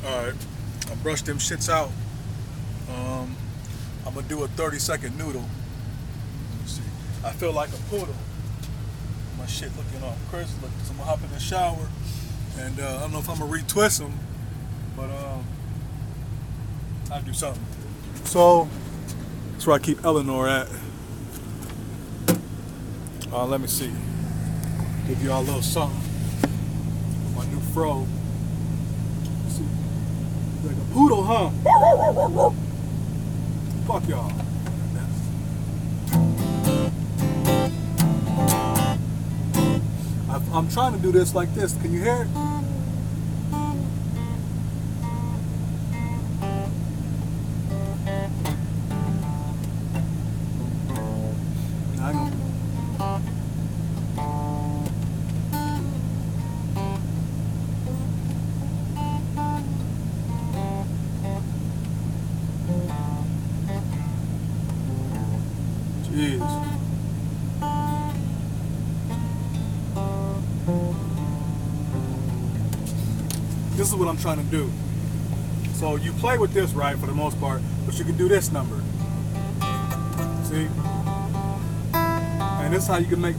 Alright, I brushed them shits out. Um, I'm gonna do a 30-second noodle. Let me see. I feel like a poodle. My shit looking all crazy. Look, so I'm gonna hop in the shower, and I don't know if I'm gonna retwist them, but I'll do something. So that's where I keep Eleanor at. Let me see. Give y'all a little something. My new fro. Let's see. Like a poodle, huh? Fuck y'all. I'm trying to do this like this. Can you hear it? I know. Jeez. This is what I'm trying to do. So you play with this, right, for the most part, but you can do this number. See? And this is how you can make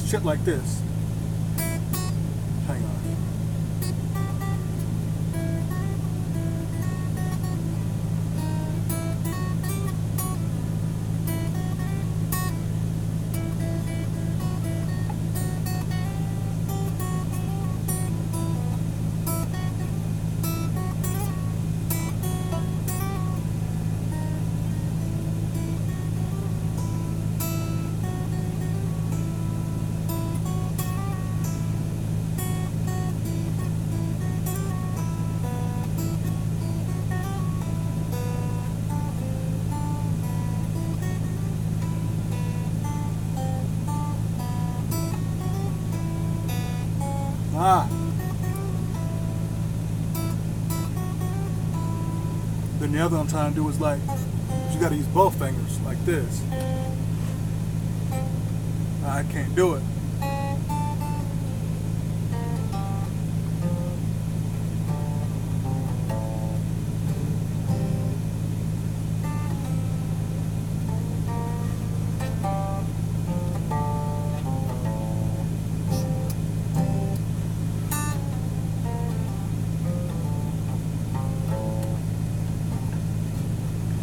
shit like this. Hang on. Ah. Then the other one I'm trying to do is like, you gotta use both fingers, like this. I can't do it.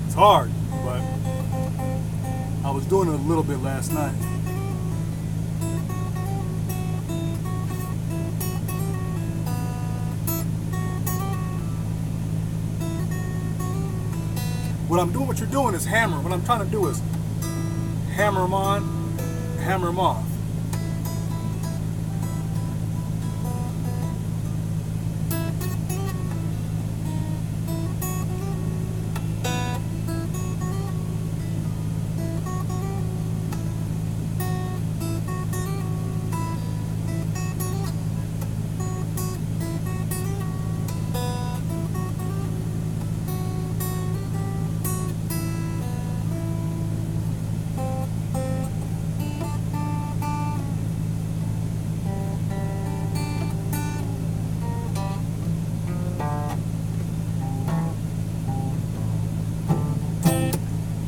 It's hard, but I was doing it a little bit last night. What you're doing is hammer. What I'm trying to do is hammer them on, hammer them off.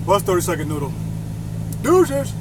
What's 30-second noodle? Deuces!